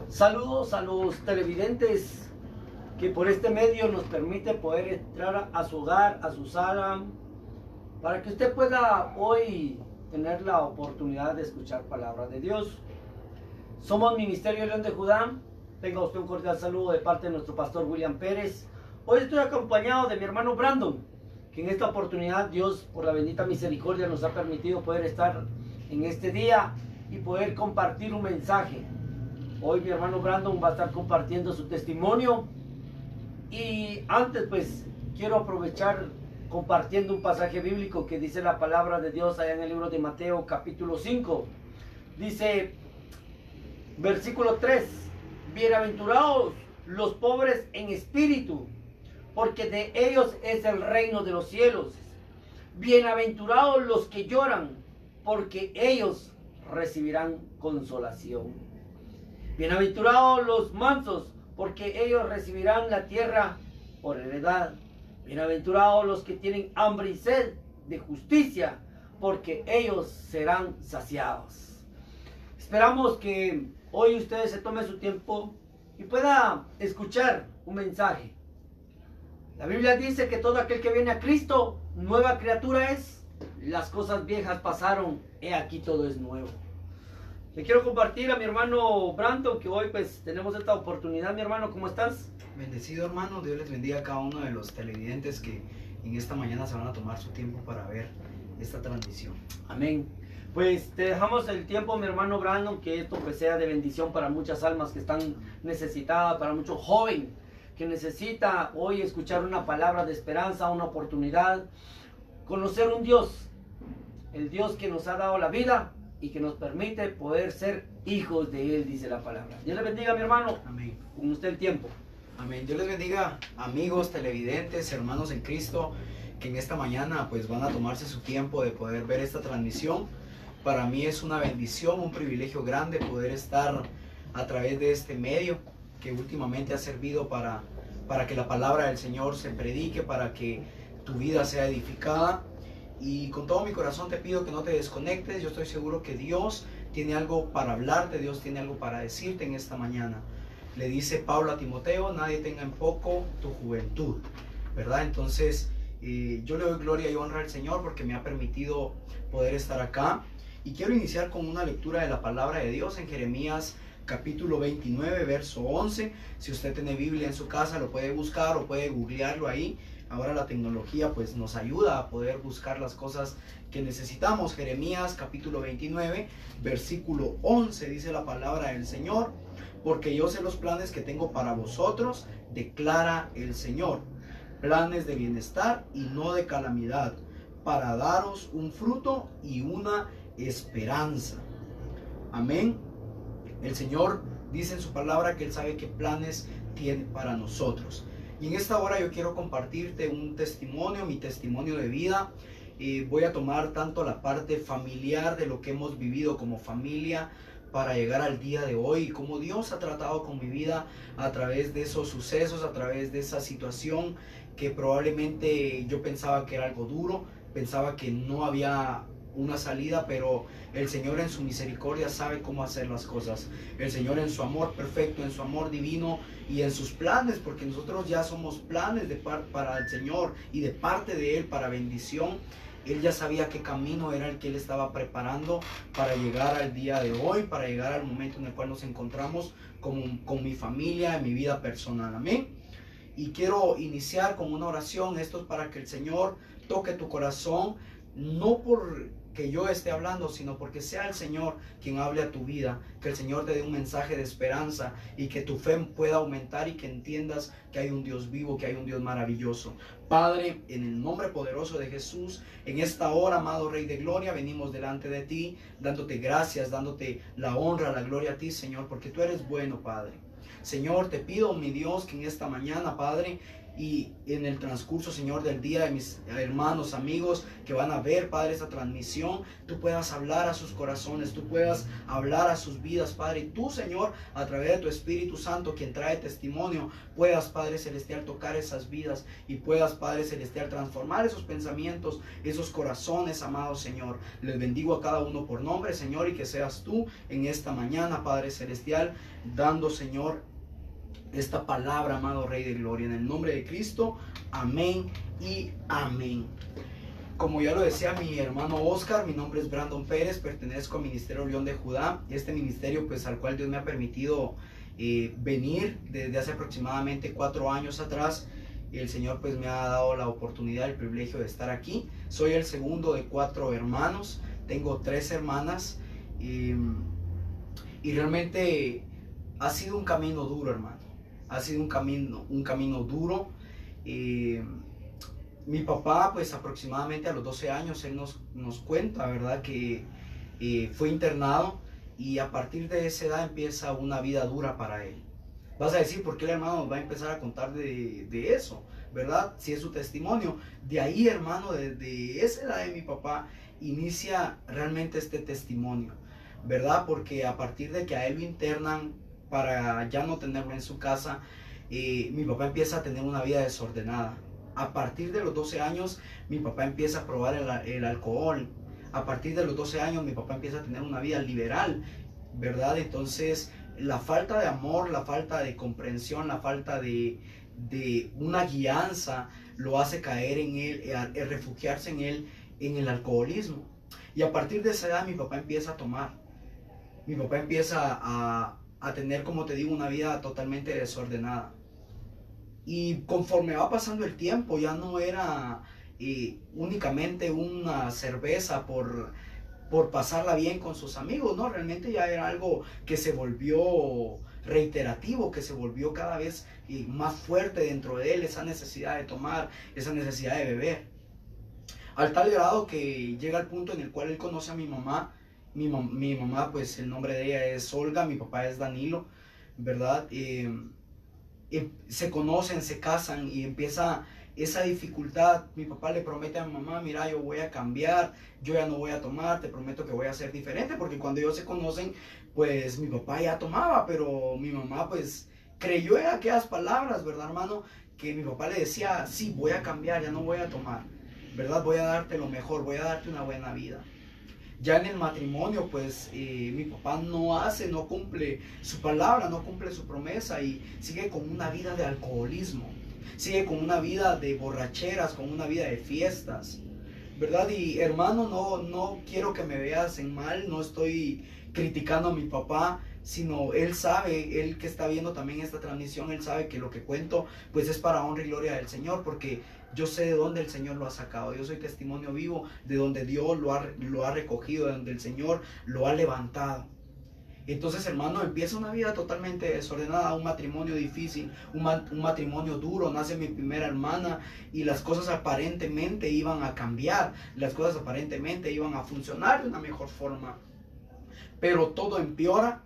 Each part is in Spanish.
Saludos a los televidentes que por este medio nos permite poder entrar a su hogar, a su sala, para que usted pueda hoy tener la oportunidad de escuchar palabra de Dios. Somos Ministerio León de Judá. Tenga usted un cordial saludo de parte de nuestro pastor William Pérez. Hoy estoy acompañado de mi hermano Brandon, que en esta oportunidad Dios, por la bendita misericordia, nos ha permitido poder estar en este día y poder compartir un mensaje. Hoy mi hermano Brandon va a estar compartiendo su testimonio, y antes pues quiero aprovechar compartiendo un pasaje bíblico que dice la palabra de Dios allá en el libro de Mateo capítulo 5. Dice, versículo 3, bienaventurados los pobres en espíritu, porque de ellos es el reino de los cielos. Bienaventurados los que lloran, porque ellos recibirán consolación. Bienaventurados los mansos, porque ellos recibirán la tierra por heredad. Bienaventurados los que tienen hambre y sed de justicia, porque ellos serán saciados. Esperamos que hoy ustedes se tomen su tiempo y pueda escuchar un mensaje. La Biblia dice que todo aquel que viene a Cristo, nueva criatura es. Las cosas viejas pasaron, he aquí todo es nuevo. Le quiero compartir a mi hermano Brandon, que hoy pues tenemos esta oportunidad. Mi hermano, ¿cómo estás? Bendecido, hermano. Dios les bendiga a cada uno de los televidentes que en esta mañana se van a tomar su tiempo para ver esta transmisión. Amén. Pues te dejamos el tiempo, mi hermano Brandon, que esto pues sea de bendición para muchas almas que están necesitadas, para mucho joven que necesita hoy escuchar una palabra de esperanza, una oportunidad, conocer un Dios, el Dios que nos ha dado la vida y que nos permite poder ser hijos de Él, dice la palabra. Dios le bendiga, mi hermano. Amén. Con usted el tiempo. Amén. Dios les bendiga, amigos, televidentes, hermanos en Cristo, que en esta mañana pues van a tomarse su tiempo de poder ver esta transmisión. Para mí es una bendición, un privilegio grande poder estar a través de este medio que últimamente ha servido para que la palabra del Señor se predique, para que tu vida sea edificada. Y con todo mi corazón te pido que no te desconectes. Yo estoy seguro que Dios tiene algo para hablarte, Dios tiene algo para decirte en esta mañana. Le dice Pablo a Timoteo, nadie tenga en poco tu juventud, ¿verdad? Entonces yo le doy gloria y honra al Señor porque me ha permitido poder estar acá. Y quiero iniciar con una lectura de la palabra de Dios en Jeremías capítulo 29, verso 11. Si usted tiene Biblia en su casa, lo puede buscar o puede googlearlo ahí. Ahora la tecnología pues nos ayuda a poder buscar las cosas que necesitamos. Jeremías capítulo 29, versículo 11, dice la palabra del Señor: porque yo sé los planes que tengo para vosotros, declara el Señor, planes de bienestar y no de calamidad, para daros un fruto y una esperanza. Amén. El Señor dice en su palabra que Él sabe qué planes tiene para nosotros. Y en esta hora yo quiero compartirte un testimonio, mi testimonio de vida. Voy a tomar tanto la parte familiar de lo que hemos vivido como familia para llegar al día de hoy, y cómo Dios ha tratado con mi vida a través de esos sucesos, a través de esa situación que probablemente yo pensaba que era algo duro, pensaba que no había una salida, pero el Señor en su misericordia sabe cómo hacer las cosas. El Señor en su amor perfecto, en su amor divino y en sus planes, porque nosotros ya somos planes para el Señor y de parte de Él para bendición. Él ya sabía qué camino era el que Él estaba preparando para llegar al día de hoy, para llegar al momento en el cual nos encontramos con mi familia, en mi vida personal. Amén. Y quiero iniciar con una oración. Esto es para que el Señor toque tu corazón, no por que yo esté hablando, sino porque sea el Señor quien hable a tu vida, que el Señor te dé un mensaje de esperanza y que tu fe pueda aumentar y que entiendas que hay un Dios vivo, que hay un Dios maravilloso. Padre, en el nombre poderoso de Jesús, en esta hora, amado Rey de Gloria, venimos delante de ti, dándote gracias, dándote la honra, la gloria a ti, Señor, porque tú eres bueno, Padre. Señor, te pido, mi Dios, que en esta mañana, Padre, y en el transcurso, Señor, del día de mis hermanos, amigos que van a ver, Padre, esta transmisión, tú puedas hablar a sus corazones, tú puedas hablar a sus vidas, Padre, y tú, Señor, a través de tu Espíritu Santo, quien trae testimonio, puedas, Padre Celestial, tocar esas vidas y puedas, Padre Celestial, transformar esos pensamientos, esos corazones, amado Señor. Les bendigo a cada uno por nombre, Señor, y que seas tú en esta mañana, Padre Celestial, dando, Señor, esta palabra, amado Rey de Gloria, en el nombre de Cristo, amén y amén. Como ya lo decía mi hermano Oscar, mi nombre es Brandon Pérez, pertenezco al Ministerio León de Judá, este ministerio pues al cual Dios me ha permitido venir desde hace aproximadamente 4 años atrás. El Señor pues me ha dado la oportunidad, el privilegio de estar aquí. Soy el segundo de 4 hermanos, tengo 3 hermanas y realmente ha sido un camino duro, hermano. Ha sido un camino duro. Mi papá, pues aproximadamente a los 12 años, él nos cuenta, ¿verdad? Que fue internado y a partir de esa edad empieza una vida dura para él. Vas a decir, ¿por qué el hermano nos va a empezar a contar de eso? ¿Verdad? Si es su testimonio. De ahí, hermano, desde esa edad de mi papá, inicia realmente este testimonio, ¿verdad? Porque a partir de que a él lo internan, para ya no tenerlo en su casa, mi papá empieza a tener una vida desordenada. A partir de los 12 años, mi papá empieza a probar el alcohol. A partir de los 12 años, mi papá empieza a tener una vida liberal, ¿verdad? Entonces, la falta de amor, la falta de comprensión, la falta de una guianza, lo hace caer en él, refugiarse en él, en el alcoholismo. Y a partir de esa edad, mi papá empieza a tomar. Mi papá empieza a tener, como te digo, una vida totalmente desordenada. Y conforme va pasando el tiempo, ya no era únicamente una cerveza por pasarla bien con sus amigos, ¿no? Realmente ya era algo que se volvió reiterativo, que se volvió cada vez más fuerte dentro de él, esa necesidad de tomar, esa necesidad de beber. Al tal grado que llega al punto en el cual él conoce a mi mamá. Mi mamá, pues el nombre de ella es Olga, mi papá es Danilo, ¿verdad? Se conocen, se casan y empieza esa dificultad. Mi papá le promete a mi mamá, mira, yo voy a cambiar, yo ya no voy a tomar, te prometo que voy a ser diferente, porque cuando ellos se conocen, pues mi papá ya tomaba, pero mi mamá pues creyó en aquellas palabras, ¿verdad, hermano? Que mi papá le decía, sí, voy a cambiar, ya no voy a tomar, ¿verdad? Voy a darte lo mejor, voy a darte una buena vida. Ya en el matrimonio, pues mi papá no cumple su palabra, no cumple su promesa y sigue con una vida de alcoholismo, sigue con una vida de borracheras, con una vida de fiestas, ¿verdad? Y hermano, no quiero que me veas en mal, no estoy criticando a mi papá, sino él sabe, él que está viendo también esta transmisión, él sabe que lo que cuento pues es para honra y gloria del Señor, porque yo sé de dónde el Señor lo ha sacado. Yo soy testimonio vivo de donde Dios lo ha recogido, de donde el Señor lo ha levantado. Entonces, hermano, empieza una vida totalmente desordenada, un matrimonio difícil, un matrimonio duro. Nace mi primera hermana y las cosas aparentemente iban a cambiar, las cosas aparentemente iban a funcionar de una mejor forma. Pero todo empeora.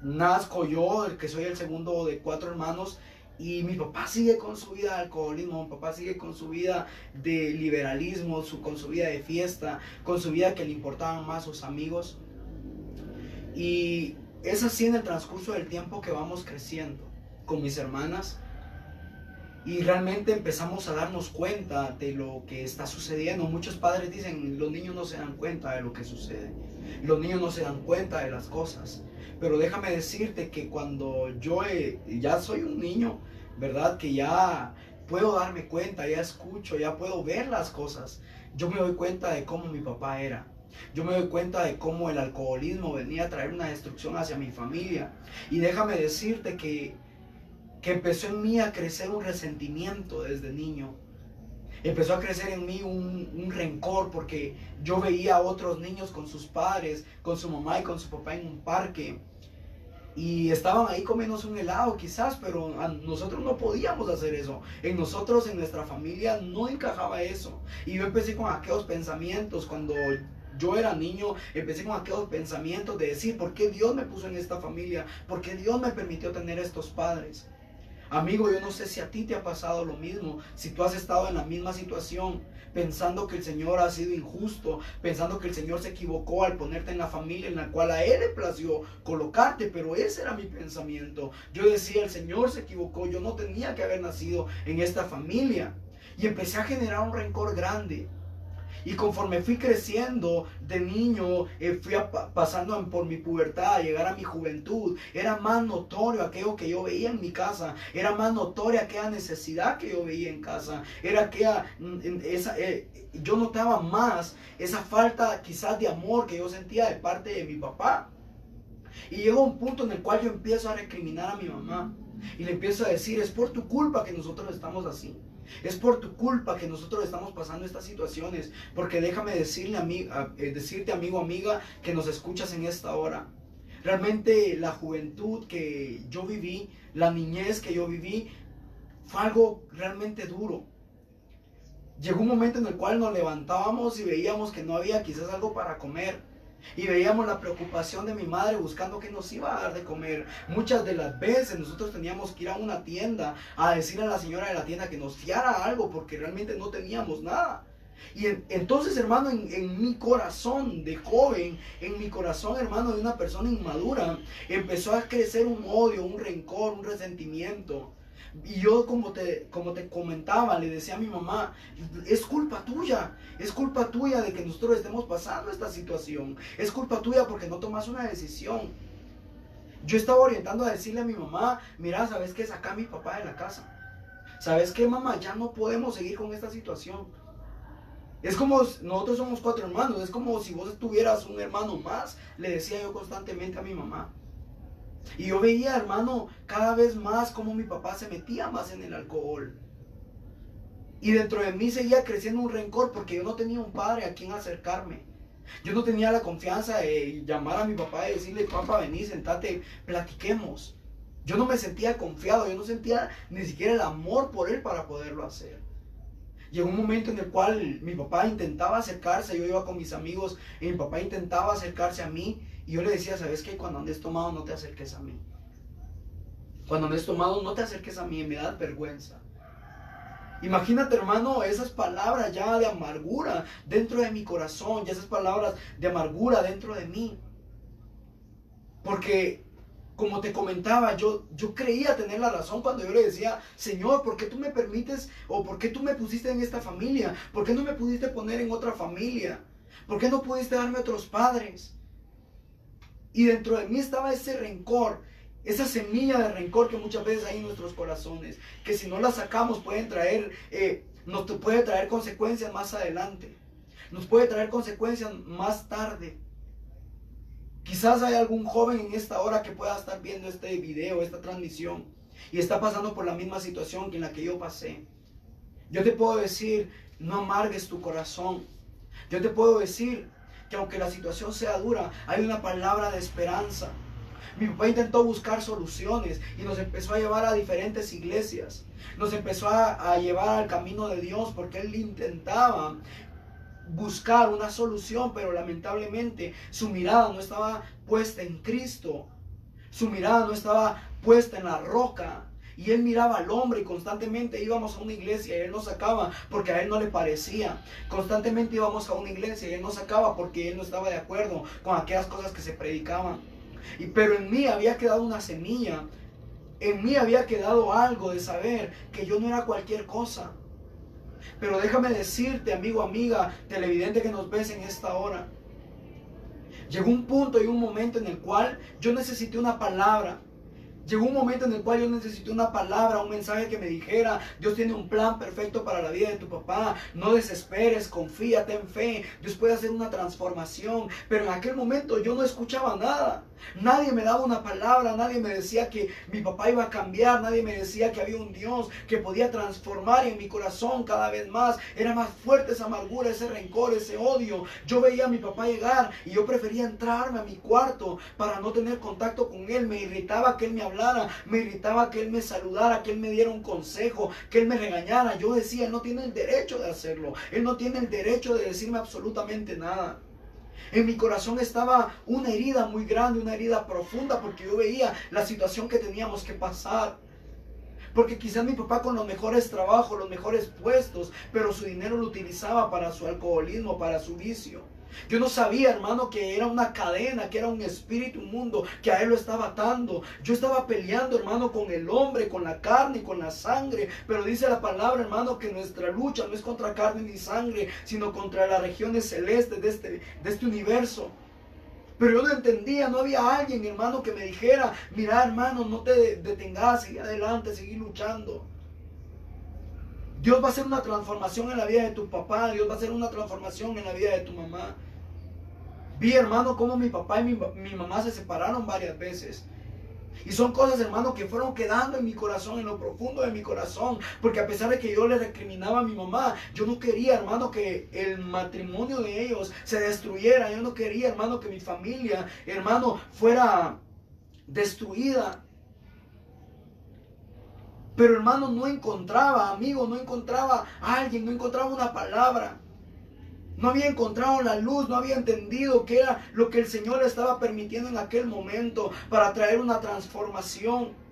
Nazco yo, el que soy el segundo de 4 hermanos, y mi papá sigue con su vida de alcoholismo, mi papá sigue con su vida de liberalismo, con su vida de fiesta, con su vida que le importaban más sus amigos. Y es así en el transcurso del tiempo que vamos creciendo con mis hermanas. Y realmente empezamos a darnos cuenta de lo que está sucediendo. Muchos padres dicen, los niños no se dan cuenta de lo que sucede. Los niños no se dan cuenta de las cosas. Pero déjame decirte que cuando yo ya soy un niño, ¿verdad? Que ya puedo darme cuenta, ya escucho, ya puedo ver las cosas. Yo me doy cuenta de cómo mi papá era. Yo me doy cuenta de cómo el alcoholismo venía a traer una destrucción hacia mi familia. Y déjame decirte que empezó en mí a crecer un resentimiento desde niño. Empezó a crecer en mí un rencor porque yo veía a otros niños con sus padres, con su mamá y con su papá en un parque. Y estaban ahí comiéndose un helado quizás, pero nosotros no podíamos hacer eso. En nosotros, en nuestra familia, no encajaba eso. Y yo empecé con aquellos pensamientos cuando yo era niño, empecé con aquellos pensamientos de decir, ¿por qué Dios me puso en esta familia? ¿Por qué Dios me permitió tener estos padres? Amigo, yo no sé si a ti te ha pasado lo mismo, si tú has estado en la misma situación, pensando que el Señor ha sido injusto, pensando que el Señor se equivocó al ponerte en la familia en la cual a Él le plació colocarte, pero ese era mi pensamiento. Yo decía, el Señor se equivocó, yo no tenía que haber nacido en esta familia. Y empecé a generar un rencor grande. Y conforme fui creciendo de niño, fui pasando por mi pubertad, a llegar a mi juventud, era más notorio aquello que yo veía en mi casa, era más notoria aquella necesidad que yo veía en casa, era aquella, yo notaba más esa falta quizás de amor que yo sentía de parte de mi papá. Y llegó un punto en el cual yo empiezo a recriminar a mi mamá y le empiezo a decir, es por tu culpa que nosotros estamos así. Es por tu culpa que nosotros estamos pasando estas situaciones. Porque déjame decirte, amigo, amiga, que nos escuchas en esta hora. Realmente la juventud que yo viví, la niñez que yo viví, fue algo realmente duro. Llegó un momento en el cual nos levantábamos y veíamos que no había quizás algo para comer. Y veíamos la preocupación de mi madre buscando qué nos iba a dar de comer. Muchas de las veces nosotros teníamos que ir a una tienda a decirle a la señora de la tienda que nos fiara algo porque realmente no teníamos nada. Y entonces, hermano, en mi corazón de joven, en mi corazón, hermano, de una persona inmadura, empezó a crecer un odio, un rencor, un resentimiento. Y yo, como te comentaba, le decía a mi mamá, es culpa tuya de que nosotros estemos pasando esta situación, es culpa tuya porque no tomas una decisión. Yo estaba orientando a decirle a mi mamá, mira, ¿sabes qué? Saca a mi papá de la casa. ¿Sabes qué, mamá? Ya no podemos seguir con esta situación. Es como, nosotros somos 4 hermanos, es como si vos tuvieras un hermano más, le decía yo constantemente a mi mamá. Y yo veía, hermano, cada vez más cómo mi papá se metía más en el alcohol. Y dentro de mí seguía creciendo un rencor porque yo no tenía un padre a quien acercarme. Yo no tenía la confianza de llamar a mi papá y decirle, papá, vení, sentate, platiquemos. Yo no me sentía confiado, yo no sentía ni siquiera el amor por él para poderlo hacer. Llegó un momento en el cual mi papá intentaba acercarse, yo iba con mis amigos y mi papá intentaba acercarse a mí. Y yo le decía, ¿sabes qué? Cuando andes tomado no te acerques a mí. Cuando andes tomado no te acerques a mí, me da vergüenza. Imagínate, hermano, esas palabras ya de amargura dentro de mi corazón, ya esas palabras de amargura dentro de mí. Porque, como te comentaba, yo creía tener la razón cuando yo le decía, Señor, ¿por qué tú me permites o por qué tú me pusiste en esta familia? ¿Por qué no me pudiste poner en otra familia? ¿Por qué no pudiste darme otros padres? Y dentro de mí estaba ese rencor, esa semilla de rencor que muchas veces hay en nuestros corazones, que si no la sacamos nos puede traer consecuencias más adelante, nos puede traer consecuencias más tarde. Quizás hay algún joven en esta hora que pueda estar viendo este video, esta transmisión, y está pasando por la misma situación que en la que yo pasé. Yo te puedo decir, no amargues tu corazón. Yo te puedo decir que aunque la situación sea dura, hay una palabra de esperanza. Mi papá intentó buscar soluciones y nos empezó a llevar a diferentes iglesias. Nos empezó a llevar al camino de Dios porque él intentaba buscar una solución, pero lamentablemente su mirada no estaba puesta en Cristo. Su mirada no estaba puesta en la roca. Y él miraba al hombre y constantemente íbamos a una iglesia y él nos sacaba porque a él no le parecía. Constantemente íbamos a una iglesia y él nos sacaba porque él no estaba de acuerdo con aquellas cosas que se predicaban. Pero en mí había quedado una semilla. En mí había quedado algo de saber que yo no era cualquier cosa. Pero déjame decirte, amigo, amiga, televidente que nos ves en esta hora. Llegó un punto y un momento en el cual yo necesité una palabra. Llegó un momento en el cual yo necesité una palabra, un mensaje que me dijera, Dios tiene un plan perfecto para la vida de tu papá, no desesperes, confía, ten fe, Dios puede hacer una transformación. Pero en aquel momento yo no escuchaba nada. Nadie me daba una palabra, nadie me decía que mi papá iba a cambiar, nadie me decía que había un Dios que podía transformar. Y en mi corazón cada vez más era más fuerte esa amargura, ese rencor, ese odio. Yo veía a mi papá llegar y yo prefería entrarme a mi cuarto para no tener contacto con él. Me irritaba que él me hablara, me irritaba que él me saludara, que él me diera un consejo, que él me regañara. Yo decía, él no tiene el derecho de hacerlo, él no tiene el derecho de decirme absolutamente nada. En mi corazón estaba una herida muy grande, una herida profunda, porque yo veía la situación que teníamos que pasar. Porque quizás mi papá con los mejores trabajos, los mejores puestos, pero su dinero lo utilizaba para su alcoholismo, para su vicio. Yo no sabía, hermano, que era una cadena, que era un espíritu inmundo, que a él lo estaba atando. Yo estaba peleando, hermano, con el hombre, con la carne y con la sangre. Pero dice la palabra, hermano, que nuestra lucha no es contra carne ni sangre, sino contra las regiones celestes de este universo. Pero yo no entendía, no había alguien, hermano, que me dijera, mira, hermano, no te detengas, sigue adelante, sigue luchando. Dios va a hacer una transformación en la vida de tu papá. Dios va a hacer una transformación en la vida de tu mamá. Vi, hermano, cómo mi papá y mi mamá se separaron varias veces. Y son cosas, hermano, que fueron quedando en mi corazón, en lo profundo de mi corazón. Porque a pesar de que yo le recriminaba a mi mamá, yo no quería, hermano, que el matrimonio de ellos se destruyera. Yo no quería, hermano, que mi familia, hermano, fuera destruida. Pero, hermano, no encontraba, amigo, no encontraba a alguien, no encontraba una palabra. No había encontrado la luz, no había entendido qué era lo que el Señor estaba permitiendo en aquel momento para traer una transformación.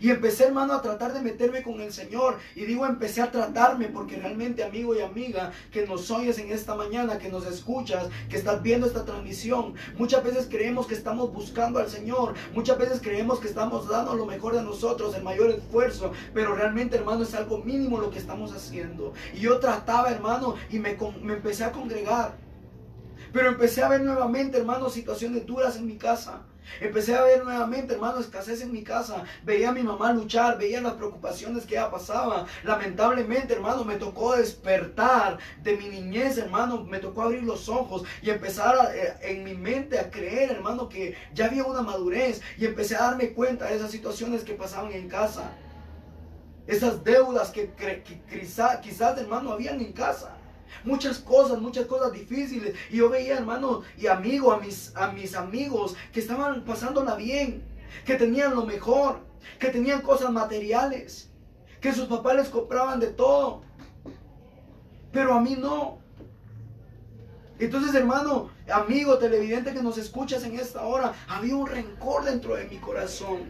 Y empecé, hermano, a tratar de meterme con el Señor. Y digo, empecé a tratarme porque realmente, amigo y amiga, que nos oyes en esta mañana, que nos escuchas, que estás viendo esta transmisión, muchas veces creemos que estamos buscando al Señor. Muchas veces creemos que estamos dando lo mejor de nosotros, el mayor esfuerzo. Pero realmente, hermano, es algo mínimo lo que estamos haciendo. Y yo trataba, hermano, y me empecé a congregar. Pero empecé a ver nuevamente, hermano, situaciones duras en mi casa. Empecé a ver nuevamente, hermano, escasez en mi casa. Veía a mi mamá luchar, veía las preocupaciones que ella pasaba. Lamentablemente, hermano, me tocó despertar de mi niñez, hermano. Me tocó abrir los ojos y empezar en mi mente a creer, hermano, que ya había una madurez. Y empecé a darme cuenta de esas situaciones que pasaban en casa. Esas deudas que quizás, hermano, habían en casa. Muchas cosas difíciles. Y yo veía, hermano y amigo, a mis amigos que estaban pasándola bien, que tenían lo mejor, que tenían cosas materiales, que sus papás les compraban de todo. Pero a mí no. Entonces, hermano, amigo televidente que nos escuchas en esta hora, había un rencor dentro de mi corazón.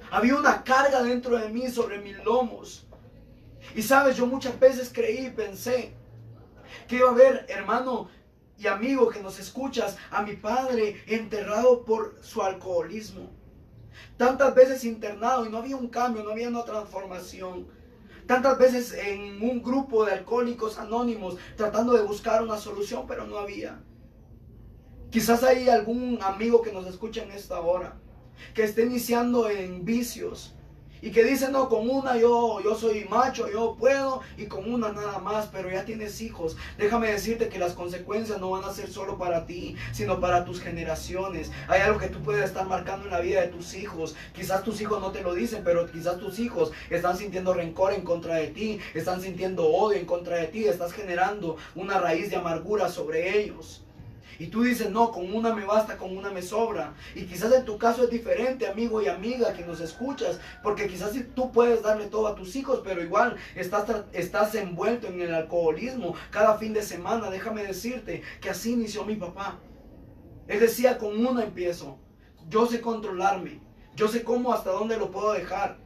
Había una carga dentro de mí sobre mis lomos. Y sabes, yo muchas veces creí y pensé que iba a ver, hermano y amigo que nos escuchas, a mi padre enterrado por su alcoholismo. Tantas veces internado y no había un cambio, no había una transformación. Tantas veces en un grupo de alcohólicos anónimos tratando de buscar una solución, pero no había. Quizás hay algún amigo que nos escucha en esta hora, que esté iniciando en vicios. Y que dice, no, con una yo soy macho, yo puedo, y con una nada más, pero ya tienes hijos. Déjame decirte que las consecuencias no van a ser solo para ti, sino para tus generaciones. Hay algo que tú puedes estar marcando en la vida de tus hijos. Quizás tus hijos no te lo dicen, pero quizás tus hijos están sintiendo rencor en contra de ti, están sintiendo odio en contra de ti, estás generando una raíz de amargura sobre ellos. Y tú dices, no, con una me basta, con una me sobra. Y quizás en tu caso es diferente, amigo y amiga que nos escuchas. Porque quizás tú puedes darle todo a tus hijos, pero igual estás envuelto en el alcoholismo cada fin de semana. Déjame decirte que así inició mi papá. Él decía, con una empiezo. Yo sé controlarme. Yo sé cómo, hasta dónde lo puedo dejar.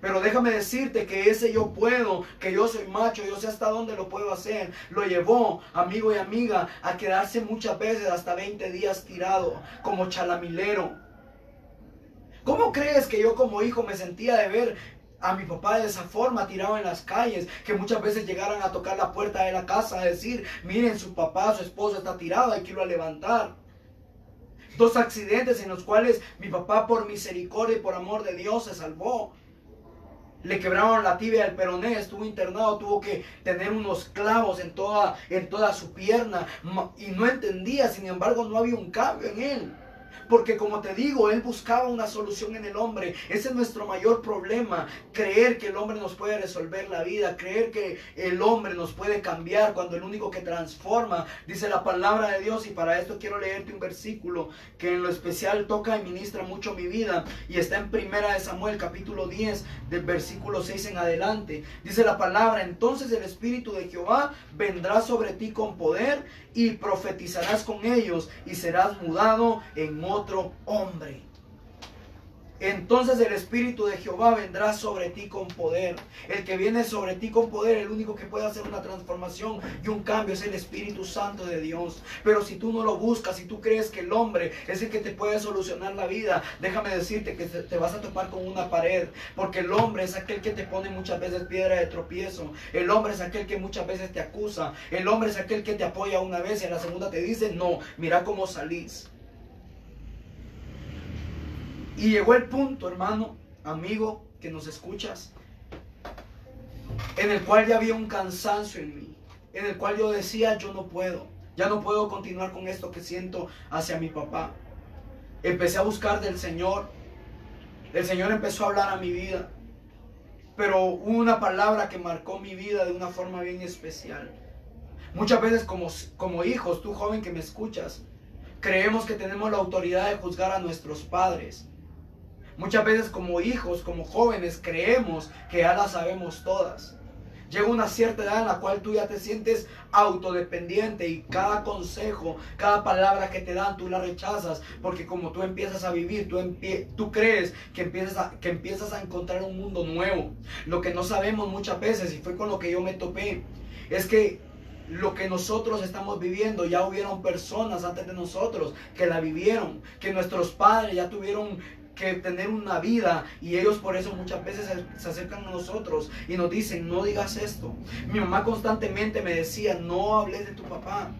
Pero déjame decirte que ese yo puedo, que yo soy macho, yo sé hasta dónde lo puedo hacer. Lo llevó, amigo y amiga, a quedarse muchas veces hasta 20 días tirado, como chalamilero. ¿Cómo crees que yo como hijo me sentía de ver a mi papá de esa forma, tirado en las calles? Que muchas veces llegaran a tocar la puerta de la casa a decir, miren, su papá, su esposo está tirado, hay que irlo a levantar. 2 accidentes en los cuales mi papá, por misericordia y por amor de Dios, se salvó. Le quebraron la tibia del peroné, estuvo internado, tuvo que tener unos clavos en toda su pierna y no entendía, sin embargo no había un cambio en él. Porque como te digo, él buscaba una solución en el hombre. Ese es nuestro mayor problema. Creer que el hombre nos puede resolver la vida. Creer que el hombre nos puede cambiar cuando el único que transforma, dice la palabra de Dios. Y para esto quiero leerte un versículo que en lo especial toca y ministra mucho mi vida. Y está en 1 Samuel capítulo 10 del versículo 6 en adelante. Dice la palabra, entonces el Espíritu de Jehová vendrá sobre ti con poder y profetizarás con ellos y serás mudado en otro hombre. entonces el Espíritu de Jehová vendrá sobre ti con poder. El que viene sobre ti con poder, el único que puede hacer una transformación y un cambio es el Espíritu Santo de Dios. Pero si tú no lo buscas, si tú crees que el hombre es el que te puede solucionar la vida, déjame decirte que te vas a topar con una pared. Porque el hombre es aquel que te pone muchas veces piedra de tropiezo. El hombre es aquel que muchas veces te acusa. El hombre es aquel que te apoya una vez y a la segunda te dice, no, mira cómo salís. Y llegó el punto, hermano, amigo, que nos escuchas, en el cual ya había un cansancio en mí, en el cual yo decía, yo no puedo, ya no puedo continuar con esto que siento hacia mi papá. Empecé a buscar del Señor, el Señor empezó a hablar a mi vida, pero hubo una palabra que marcó mi vida de una forma bien especial. Muchas veces como hijos, tú joven que me escuchas, creemos que tenemos la autoridad de juzgar a nuestros padres. Muchas veces como hijos, como jóvenes, creemos que ya las sabemos todas. Llega una cierta edad en la cual tú ya te sientes autodependiente y cada consejo, cada palabra que te dan, tú la rechazas. Porque como tú empiezas a vivir, tú crees que empiezas a encontrar un mundo nuevo. Lo que no sabemos muchas veces, y fue con lo que yo me topé, es que lo que nosotros estamos viviendo, ya hubieron personas antes de nosotros que la vivieron, que nuestros padres ya tuvieron que tener una vida, y ellos por eso muchas veces se acercan a nosotros y nos dicen, no digas esto. Mi mamá constantemente me decía, no hables de tu papá.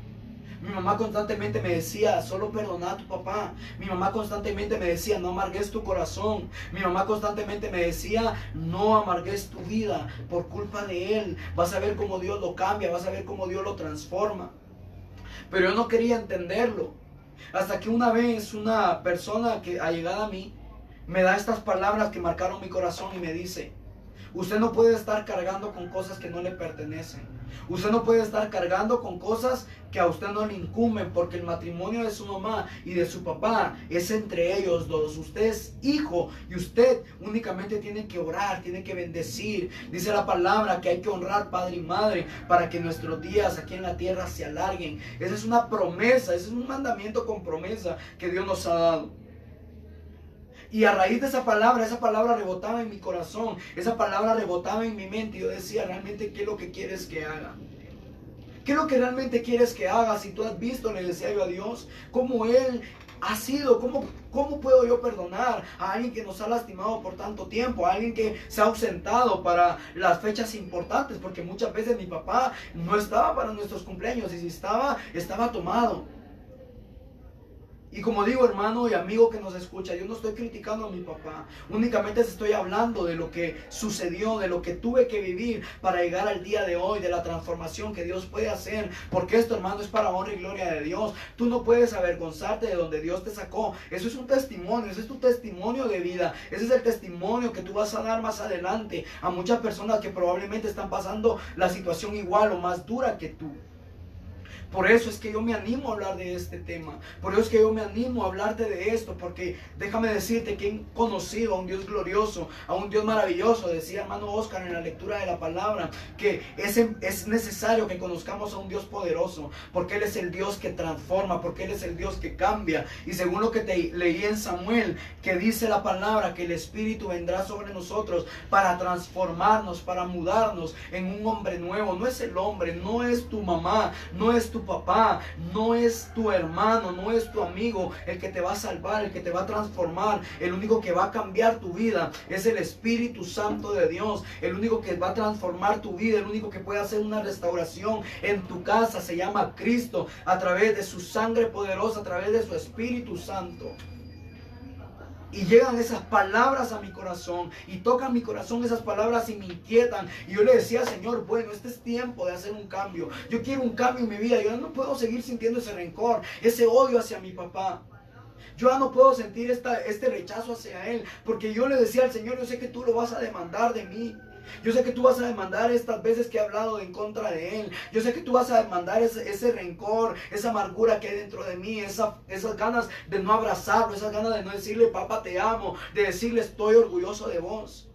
Mi mamá constantemente me decía, solo perdona a tu papá. Mi mamá constantemente me decía, no amargues tu corazón. Mi mamá constantemente me decía, no amargues tu vida por culpa de él. Vas a ver cómo Dios lo cambia, vas a ver cómo Dios lo transforma. Pero yo no quería entenderlo. Hasta que una vez una persona que allegada a mí me da estas palabras que marcaron mi corazón y me dice, usted no puede estar cargando con cosas que no le pertenecen. Usted no puede estar cargando con cosas que a usted no le incumben, porque el matrimonio de su mamá y de su papá es entre ellos dos. Usted es hijo y usted únicamente tiene que orar, tiene que bendecir. Dice la palabra que hay que honrar padre y madre para que nuestros días aquí en la tierra se alarguen. Esa es una promesa, ese es un mandamiento con promesa que Dios nos ha dado. Y a raíz de esa palabra rebotaba en mi corazón, esa palabra rebotaba en mi mente, y yo decía, realmente, ¿qué es lo que quieres que haga? ¿Qué es lo que realmente quieres que haga? Si tú has visto, le decía yo a Dios, cómo Él ha sido, ¿cómo puedo yo perdonar a alguien que nos ha lastimado por tanto tiempo? A alguien que se ha ausentado para las fechas importantes, porque muchas veces mi papá no estaba para nuestros cumpleaños, y si estaba tomado. Y como digo, hermano y amigo que nos escucha, yo no estoy criticando a mi papá, únicamente estoy hablando de lo que sucedió, de lo que tuve que vivir para llegar al día de hoy, de la transformación que Dios puede hacer, porque esto, hermano, es para honra y gloria de Dios. Tú no puedes avergonzarte de donde Dios te sacó. Eso es un testimonio, ese es tu testimonio de vida, ese es el testimonio que tú vas a dar más adelante a muchas personas que probablemente están pasando la situación igual o más dura que tú. Por eso es que yo me animo a hablar de este tema. Por eso es que yo me animo a hablarte de esto. Porque déjame decirte que he conocido a un Dios glorioso, a un Dios maravilloso. Decía hermano Oscar en la lectura de la palabra que es necesario que conozcamos a un Dios poderoso. Porque Él es el Dios que transforma, porque Él es el Dios que cambia. Y según lo que te leí en Samuel, que dice la palabra que el Espíritu vendrá sobre nosotros para transformarnos, para mudarnos en un hombre nuevo. No es el hombre, no es tu mamá, no es tu papá, no es tu hermano, no es tu amigo el que te va a salvar, el que te va a transformar. El único que va a cambiar tu vida es el Espíritu Santo de Dios. El único que va a transformar tu vida, el único que puede hacer una restauración en tu casa se llama Cristo, a través de su sangre poderosa, a través de su Espíritu Santo. Y llegan esas palabras a mi corazón y tocan mi corazón esas palabras y me inquietan. Y yo le decía, Señor, bueno, este es tiempo de hacer un cambio. Yo quiero un cambio en mi vida. Yo no puedo seguir sintiendo ese rencor, ese odio hacia mi papá. Yo ya no puedo sentir este rechazo hacia él. Porque yo le decía al Señor, yo sé que tú lo vas a demandar de mí. Yo sé que tú vas a demandar estas veces que he hablado en contra de él. Yo sé que tú vas a demandar ese rencor, esa amargura que hay dentro de mí, esas ganas de no abrazarlo, esas ganas de no decirle, papá, te amo, de decirle, estoy orgulloso de vos.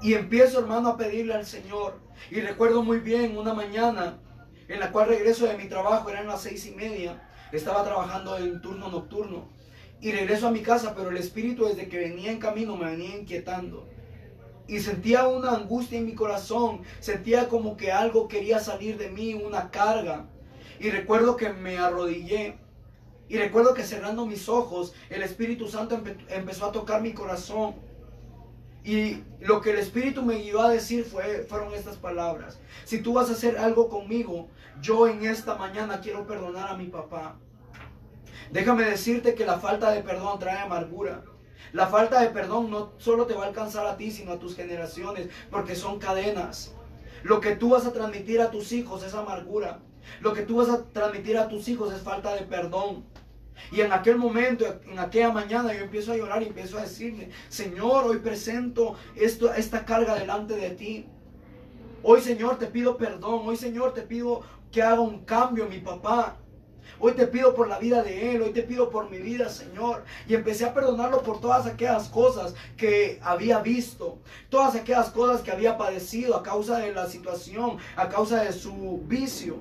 Y empiezo, hermano, a pedirle al Señor. Y recuerdo muy bien una mañana en la cual regreso de mi trabajo, eran las 6:30. Estaba trabajando en turno nocturno. y regreso a mi casa, pero el espíritu desde que venía en camino me venía inquietando. Y sentía una angustia en mi corazón, sentía como que algo quería salir de mí, una carga. Y recuerdo que me arrodillé. Y recuerdo que cerrando mis ojos, el Espíritu Santo empezó a tocar mi corazón. Y lo que el Espíritu me guió a decir fueron estas palabras. Si tú vas a hacer algo conmigo, yo en esta mañana quiero perdonar a mi papá. Déjame decirte que la falta de perdón trae amargura. La falta de perdón no solo te va a alcanzar a ti, sino a tus generaciones, porque son cadenas. Lo que tú vas a transmitir a tus hijos es amargura. Lo que tú vas a transmitir a tus hijos es falta de perdón. Y en aquel momento, en aquella mañana, yo empiezo a llorar y empiezo a decirle: Señor, hoy presento esta carga delante de ti. Hoy, Señor, te pido perdón. Hoy, Señor, te pido que haga un cambio en mi papá. Hoy te pido por la vida de él. Hoy te pido por mi vida, Señor. Y empecé a perdonarlo por todas aquellas cosas que había visto. Todas aquellas cosas que había padecido a causa de la situación, a causa de su vicio.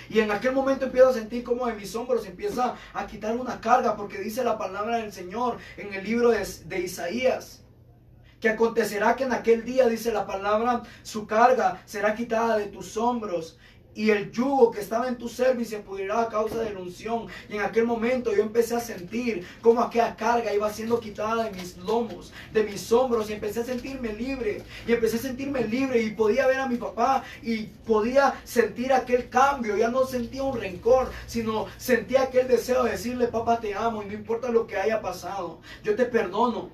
Y en aquel momento empiezo a sentir como de mis hombros empieza a quitar una carga, porque dice la palabra del Señor en el libro de Isaías, que acontecerá que en aquel día, dice la palabra, su carga será quitada de tus hombros, y el yugo que estaba en tu cerviz se pudrirá a causa de la unción. Y en aquel momento yo empecé a sentir como aquella carga iba siendo quitada de mis lomos, de mis hombros, y empecé a sentirme libre. Y empecé a sentirme libre y podía ver a mi papá y podía sentir aquel cambio. Ya no sentía un rencor, sino sentía aquel deseo de decirle: papá, te amo y no importa lo que haya pasado, yo te perdono.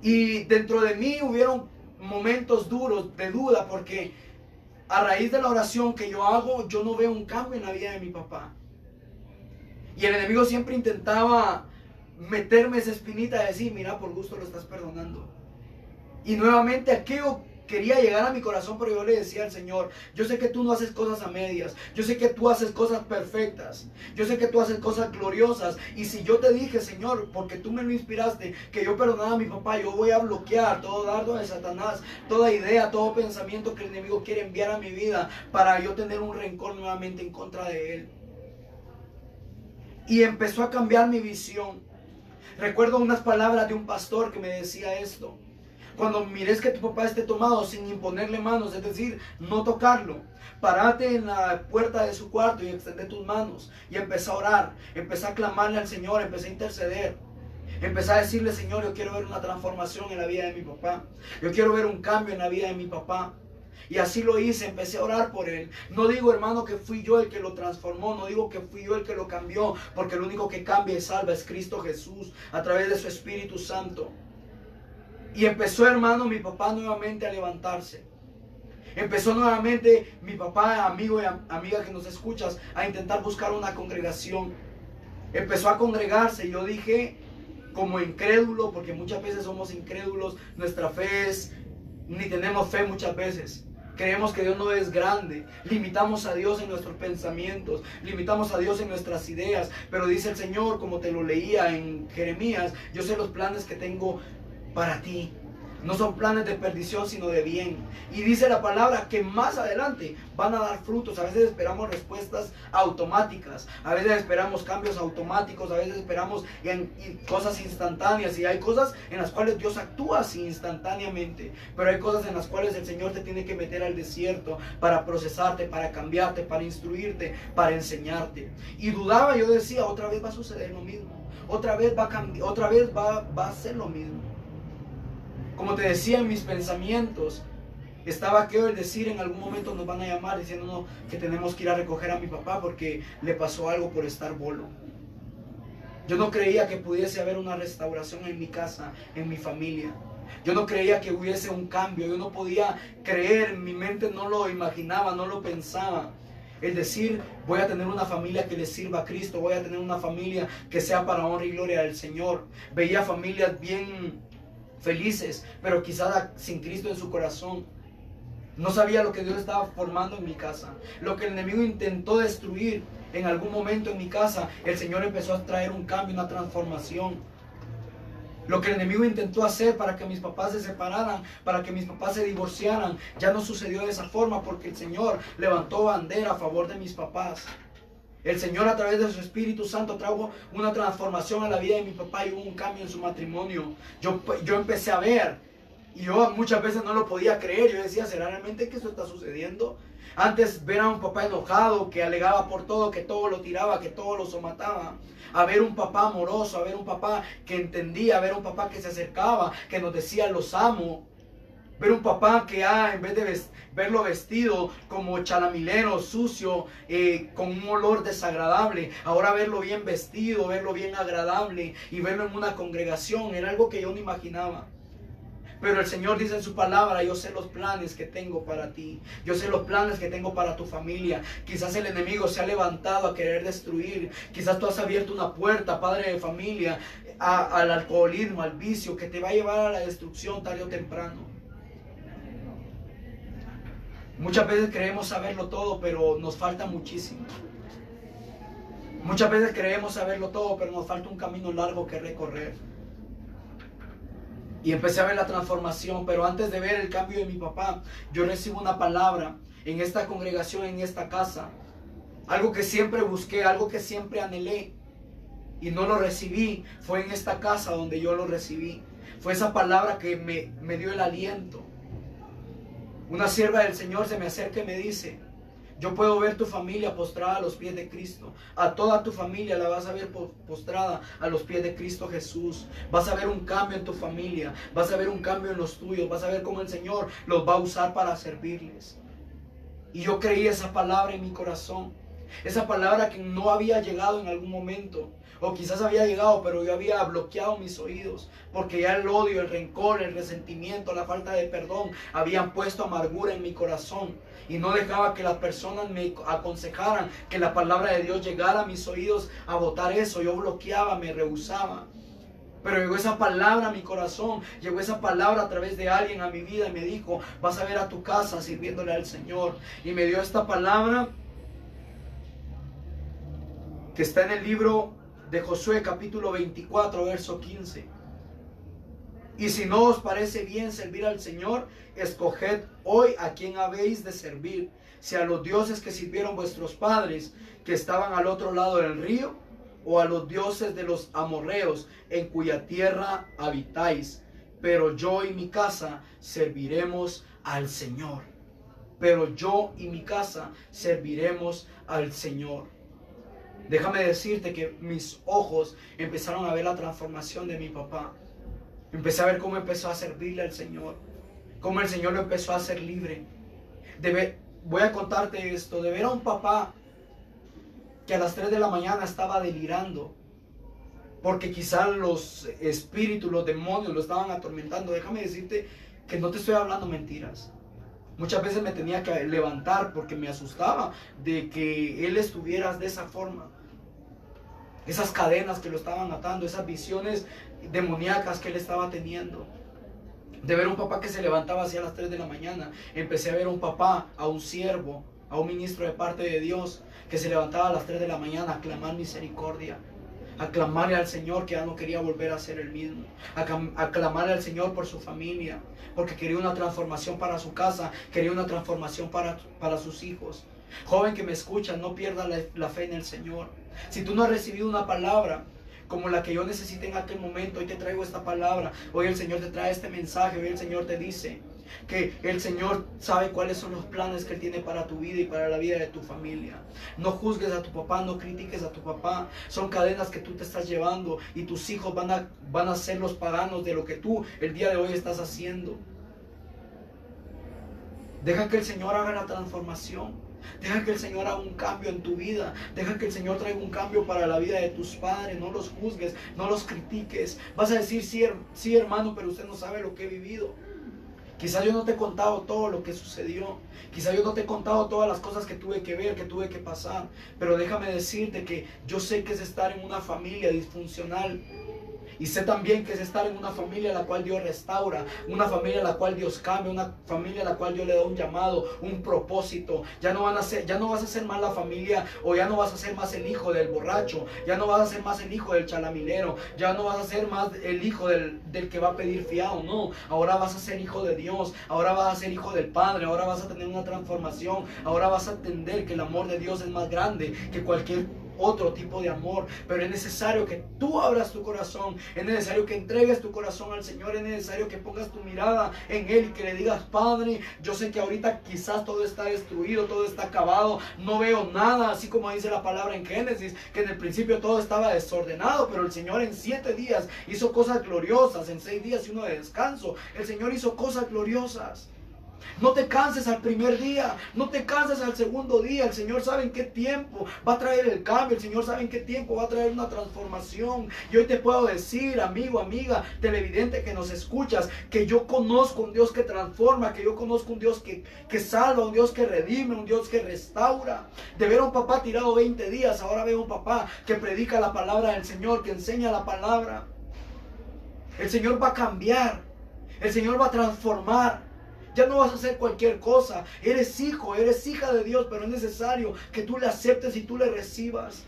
Y dentro de mí hubieron momentos duros de duda, porque a raíz de la oración que yo hago, yo no veo un cambio en la vida de mi papá. Y el enemigo siempre intentaba meterme esa espinita de decir: mira, por gusto lo estás perdonando. Y nuevamente aquello quería llegar a mi corazón, pero yo le decía al Señor: yo sé que tú no haces cosas a medias, yo sé que tú haces cosas perfectas, yo sé que tú haces cosas gloriosas, y si yo te dije, Señor, porque tú me lo inspiraste, que yo perdonara a mi papá, yo voy a bloquear todo dardo de Satanás, toda idea, todo pensamiento que el enemigo quiere enviar a mi vida para yo tener un rencor nuevamente en contra de él. Y empezó a cambiar mi visión. Recuerdo unas palabras de un pastor que me decía esto: cuando mires que tu papá esté tomado, sin imponerle manos, es decir, no tocarlo, parate en la puerta de su cuarto y extende tus manos. Y empecé a orar, empecé a clamarle al Señor, empecé a interceder. Empecé a decirle: Señor, yo quiero ver una transformación en la vida de mi papá. Yo quiero ver un cambio en la vida de mi papá. Y así lo hice, empecé a orar por él. No digo, hermano, que fui yo el que lo transformó, no digo que fui yo el que lo cambió, porque el único que cambia y salva es Cristo Jesús, a través de su Espíritu Santo. Y empezó, hermano, mi papá nuevamente a levantarse. Empezó nuevamente mi papá, amigo y amiga que nos escuchas, a intentar buscar una congregación. Empezó a congregarse y yo dije, como incrédulo, porque muchas veces somos incrédulos, nuestra fe es, ni tenemos fe muchas veces. Creemos que Dios no es grande, limitamos a Dios en nuestros pensamientos, limitamos a Dios en nuestras ideas, pero dice el Señor, como te lo leía en Jeremías: yo sé los planes que tengo para ti. No son planes de perdición, sino de bien. Y dice la palabra que más adelante van a dar frutos. A veces esperamos respuestas automáticas. A veces esperamos cambios automáticos. A veces esperamos cosas instantáneas. Y hay cosas en las cuales Dios actúa así instantáneamente. Pero hay cosas en las cuales el Señor te tiene que meter al desierto para procesarte, para cambiarte, para instruirte, para enseñarte. Y dudaba, yo decía: otra vez va a suceder lo mismo. Otra vez va a cambiar, otra vez va a ser lo mismo. Como te decía, en mis pensamientos estaba aquello de decir: en algún momento nos van a llamar diciéndonos que tenemos que ir a recoger a mi papá porque le pasó algo por estar bolo. Yo no creía que pudiese haber una restauración en mi casa, en mi familia. Yo no creía que hubiese un cambio. Yo no podía creer, en mi mente no lo imaginaba, no lo pensaba. Es decir, voy a tener una familia que le sirva a Cristo, voy a tener una familia que sea para honra y gloria del Señor. Veía familias bien felices, pero quizás sin Cristo en su corazón. No sabía lo que Dios estaba formando en mi casa. Lo que el enemigo intentó destruir en algún momento en mi casa, el Señor empezó a traer un cambio, una transformación. Lo que el enemigo intentó hacer para que mis papás se separaran, para que mis papás se divorciaran, ya no sucedió de esa forma, porque el Señor levantó bandera a favor de mis papás. El Señor a través de su Espíritu Santo trajo una transformación a la vida de mi papá y hubo un cambio en su matrimonio. Yo empecé a ver y yo muchas veces no lo podía creer. Yo decía, ¿será realmente que esto está sucediendo? Antes ver a un papá enojado que alegaba por todo, que todo lo tiraba, que todo lo somataba. A ver un papá amoroso, a ver un papá que entendía, a ver un papá que se acercaba, que nos decía los amo. Ver un papá que en vez de verlo vestido como chalamilero, sucio, con un olor desagradable, ahora verlo bien vestido, verlo bien agradable y verlo en una congregación, era algo que yo no imaginaba. Pero el Señor dice en su palabra, yo sé los planes que tengo para ti. Yo sé los planes que tengo para tu familia. Quizás el enemigo se ha levantado a querer destruir. Quizás tú has abierto una puerta, padre de familia, al alcoholismo, al vicio, que te va a llevar a la destrucción tarde o temprano. Muchas veces creemos saberlo todo, pero nos falta muchísimo. Muchas veces creemos saberlo todo, pero nos falta un camino largo que recorrer. Y empecé a ver la transformación, pero antes de ver el cambio de mi papá, yo recibo una palabra en esta congregación, en esta casa. Algo que siempre busqué, algo que siempre anhelé y no lo recibí. Fue en esta casa donde yo lo recibí. Fue esa palabra que me dio el aliento. Una sierva del Señor se me acerca y me dice, yo puedo ver tu familia postrada a los pies de Cristo. A toda tu familia la vas a ver postrada a los pies de Cristo Jesús. Vas a ver un cambio en tu familia. Vas a ver un cambio en los tuyos. Vas a ver cómo el Señor los va a usar para servirles. Y yo creí esa palabra en mi corazón. Esa palabra que no había llegado en algún momento. O quizás había llegado, pero yo había bloqueado mis oídos. Porque ya el odio, el rencor, el resentimiento, la falta de perdón habían puesto amargura en mi corazón. Y no dejaba que las personas me aconsejaran que la palabra de Dios llegara a mis oídos a botar eso. Yo bloqueaba, me rehusaba. Pero llegó esa palabra a mi corazón, llegó esa palabra a través de alguien a mi vida y me dijo, vas a ver a tu casa sirviéndole al Señor. Y me dio esta palabra que está en el libro de Josué capítulo 24 verso 15. Y si no os parece bien servir al Señor, escoged hoy a quién habéis de servir, si a los dioses que sirvieron vuestros padres, que estaban al otro lado del río, o a los dioses de los amorreos, en cuya tierra habitáis. Pero yo y mi casa serviremos al Señor. Pero yo y mi casa serviremos al Señor. Déjame decirte que mis ojos empezaron a ver la transformación de mi papá. Empecé a ver cómo empezó a servirle al Señor. Cómo el Señor lo empezó a hacer libre. Voy a contarte esto. De ver a un papá que a las 3 de la mañana estaba delirando. Porque quizás los espíritus, los demonios lo estaban atormentando. Déjame decirte que no te estoy hablando mentiras. Muchas veces me tenía que levantar porque me asustaba de que él estuviera de esa forma. Esas cadenas que lo estaban atando, esas visiones demoníacas que él estaba teniendo. De ver a un papá que se levantaba hacia las 3 de la mañana. Empecé a ver a un papá, a un siervo, a un ministro de parte de Dios, que se levantaba a las 3 de la mañana a clamar misericordia. A clamarle al Señor que ya no quería volver a ser el mismo. A clamarle al Señor por su familia. Porque quería una transformación para su casa. Quería una transformación para sus hijos. Joven que me escucha, no pierda la fe en el Señor. Si tú no has recibido una palabra como la que yo necesité en aquel momento, hoy te traigo esta palabra. Hoy el Señor te trae este mensaje. Hoy el Señor te dice que el Señor sabe cuáles son los planes que Él tiene para tu vida y para la vida de tu familia. No juzgues a tu papá, no critiques a tu papá. Son cadenas que tú te estás llevando y tus hijos van a ser los paganos de lo que tú el día de hoy estás haciendo. Deja que el Señor haga la transformación. Deja que el Señor haga un cambio en tu vida. Deja que el Señor traiga un cambio para la vida de tus padres. No los juzgues, no los critiques. Vas a decir, sí hermano, pero usted no sabe lo que he vivido. Quizás yo no te he contado todo lo que sucedió. Quizás yo no te he contado todas las cosas que tuve que ver, que tuve que pasar. Pero déjame decirte que yo sé que es estar en una familia disfuncional. Y sé también que es estar en una familia a la cual Dios restaura, una familia a la cual Dios cambia, una familia a la cual Dios le da un llamado, un propósito. Ya no vas a ser más la familia, o ya no vas a ser más el hijo del borracho, ya no vas a ser más el hijo del chalamilero, ya no vas a ser más el hijo del que va a pedir fiado. No, ahora vas a ser hijo de Dios, ahora vas a ser hijo del Padre, ahora vas a tener una transformación, ahora vas a entender que el amor de Dios es más grande que cualquier otro tipo de amor. Pero es necesario que tú abras tu corazón, es necesario que entregues tu corazón al Señor, es necesario que pongas tu mirada en Él y que le digas: Padre, yo sé que ahorita quizás todo está destruido, todo está acabado, no veo nada, así como dice la palabra en Génesis, que en el principio todo estaba desordenado, pero el Señor en 7 días hizo cosas gloriosas, en 6 días y uno de descanso, el Señor hizo cosas gloriosas. No te canses al primer día, no te canses al segundo día. El Señor sabe en qué tiempo va a traer el cambio, el Señor sabe en qué tiempo va a traer una transformación. Y hoy te puedo decir, amigo, amiga, televidente que nos escuchas, que yo conozco un Dios que transforma, que yo conozco un Dios que salva, un Dios que redime, un Dios que restaura. De ver a un papá tirado 20 días, ahora veo a un papá que predica la palabra del Señor, que enseña la palabra. El Señor va a cambiar, el Señor va a transformar. Ya no vas a hacer cualquier cosa. Eres hijo, eres hija de Dios, pero es necesario que tú le aceptes y tú le recibas.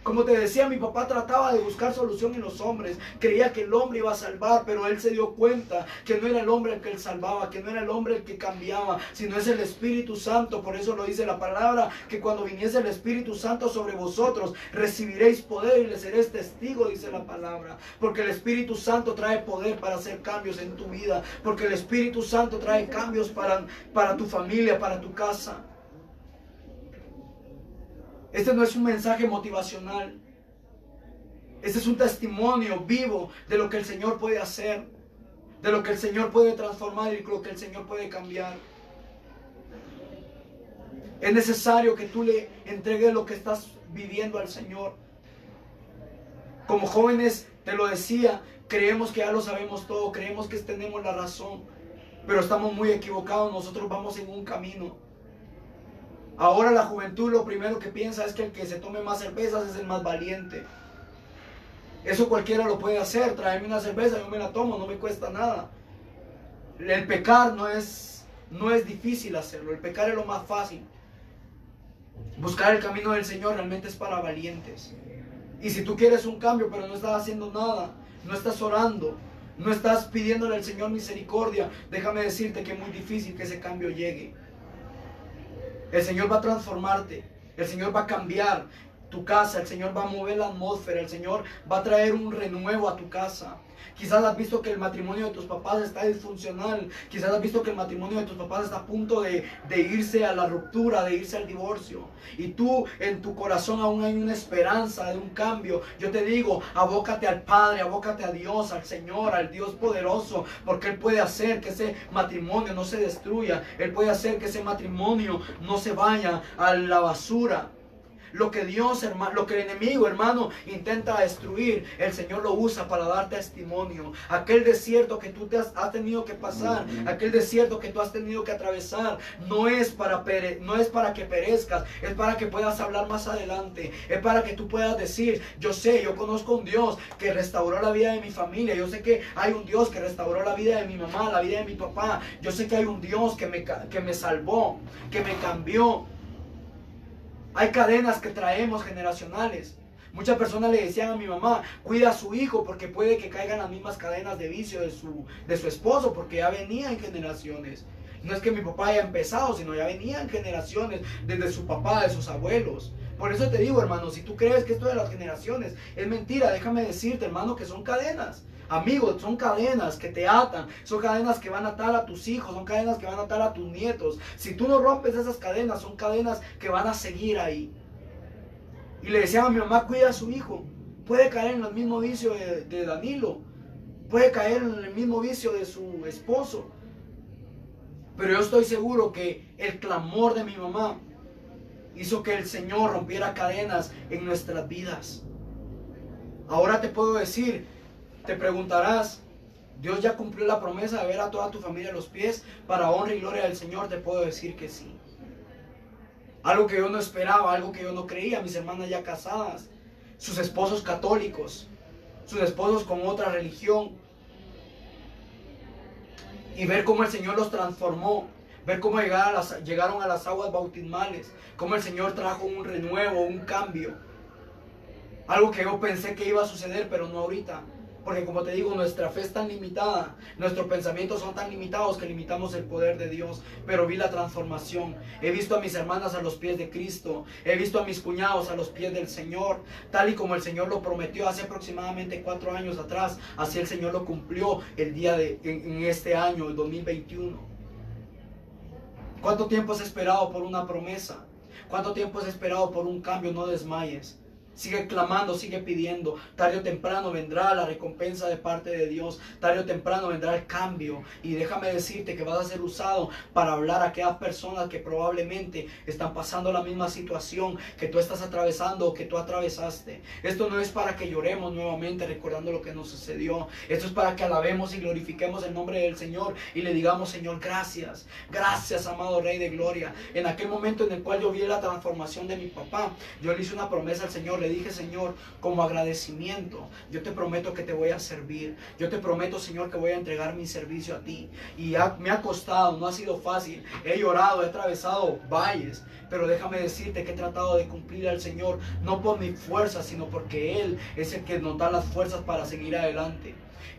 Como te decía, mi papá trataba de buscar solución en los hombres. Creía que el hombre iba a salvar, pero él se dio cuenta que no era el hombre el que él salvaba, que no era el hombre el que cambiaba, sino es el Espíritu Santo. Por eso lo dice la palabra, que cuando viniese el Espíritu Santo sobre vosotros, recibiréis poder y le seréis testigo, dice la palabra. Porque el Espíritu Santo trae poder para hacer cambios en tu vida. Porque el Espíritu Santo trae cambios para tu familia, para tu casa. Este no es un mensaje motivacional. Este es un testimonio vivo de lo que el Señor puede hacer, de lo que el Señor puede transformar y lo que el Señor puede cambiar. Es necesario que tú le entregues lo que estás viviendo al Señor. Como jóvenes, te lo decía, creemos que ya lo sabemos todo, creemos que tenemos la razón, pero estamos muy equivocados. Nosotros vamos en un camino. Ahora la juventud lo primero que piensa es que el que se tome más cervezas es el más valiente. Eso cualquiera lo puede hacer. Traerme una cerveza, yo me la tomo, no me cuesta nada. El pecar no es difícil hacerlo. El pecar es lo más fácil. Buscar el camino del Señor realmente es para valientes. Y si tú quieres un cambio pero no estás haciendo nada, no estás orando, no estás pidiéndole al Señor misericordia, déjame decirte que es muy difícil que ese cambio llegue. El Señor va a transformarte, el Señor va a cambiar tu casa, el Señor va a mover la atmósfera, el Señor va a traer un renuevo a tu casa. Quizás has visto que el matrimonio de tus papás está disfuncional, quizás has visto que el matrimonio de tus papás está a punto de irse a la ruptura, de irse al divorcio. Y tú en tu corazón aún hay una esperanza de un cambio. Yo te digo, abócate al Padre, abócate a Dios, al Señor, al Dios poderoso, porque Él puede hacer que ese matrimonio no se destruya, Él puede hacer que ese matrimonio no se vaya a la basura. Lo que Dios, hermano, lo que el enemigo, hermano, intenta destruir, el Señor lo usa para dar testimonio. Aquel desierto que tú has tenido que pasar, aquel desierto que tú has tenido que atravesar, no es para que perezcas, es para que puedas hablar más adelante, es para que tú puedas decir: yo conozco un Dios que restauró la vida de mi familia, yo sé que hay un Dios que restauró la vida de mi mamá, la vida de mi papá, yo sé que hay un Dios que me salvó, que me cambió. Hay cadenas que traemos generacionales. Muchas personas le decían a mi mamá: cuida a su hijo porque puede que caigan las mismas cadenas de vicio de su esposo, porque ya venían generaciones. No es que mi papá haya empezado, sino ya venían generaciones desde su papá, de sus abuelos. Por eso te digo, hermano, si tú crees que esto de las generaciones es mentira, déjame decirte, hermano, que son cadenas. Amigos, son cadenas que te atan, son cadenas que van a atar a tus hijos, son cadenas que van a atar a tus nietos. Si tú no rompes esas cadenas, son cadenas que van a seguir ahí. Y le decía a mi mamá: cuida a su hijo. Puede caer en el mismo vicio de Danilo, puede caer en el mismo vicio de su esposo. Pero yo estoy seguro que el clamor de mi mamá hizo que el Señor rompiera cadenas en nuestras vidas. Ahora te puedo decir, te preguntarás: ¿Dios ya cumplió la promesa de ver a toda tu familia a los pies para honra y gloria del Señor? Te puedo decir que sí. Algo que yo no esperaba, algo que yo no creía. Mis hermanas ya casadas, sus esposos católicos. sus esposos con otra religión, y ver cómo el Señor los transformó, ver cómo llegaron a las aguas bautismales, cómo el Señor trajo un renuevo, un cambio, algo que yo pensé que iba a suceder, pero no ahorita. Porque como te digo, nuestra fe es tan limitada, nuestros pensamientos son tan limitados que limitamos el poder de Dios. Pero vi la transformación. He visto a mis hermanas a los pies de Cristo. He visto a mis cuñados a los pies del Señor. Tal y como el Señor lo prometió hace aproximadamente 4 años atrás. Así el Señor lo cumplió en este año, el 2021. ¿Cuánto tiempo has esperado por una promesa? ¿Cuánto tiempo has esperado por un cambio? No desmayes. Sigue clamando, sigue pidiendo. Tarde o temprano vendrá la recompensa de parte de Dios. Tarde o temprano vendrá el cambio. Y déjame decirte que vas a ser usado para hablar a aquellas personas que probablemente están pasando la misma situación que tú estás atravesando o que tú atravesaste. Esto no es para que lloremos nuevamente recordando lo que nos sucedió. Esto es para que alabemos y glorifiquemos el nombre del Señor y le digamos: Señor, gracias. Gracias, amado Rey de Gloria. En aquel momento en el cual yo vi la transformación de mi papá, yo le hice una promesa al Señor. Le dije: Señor, como agradecimiento, yo te prometo que te voy a servir. Yo te prometo, Señor, que voy a entregar mi servicio a ti. Y me ha costado, no ha sido fácil. He llorado, he atravesado valles. Pero déjame decirte que he tratado de cumplir al Señor, no por mi fuerza, sino porque Él es el que nos da las fuerzas para seguir adelante.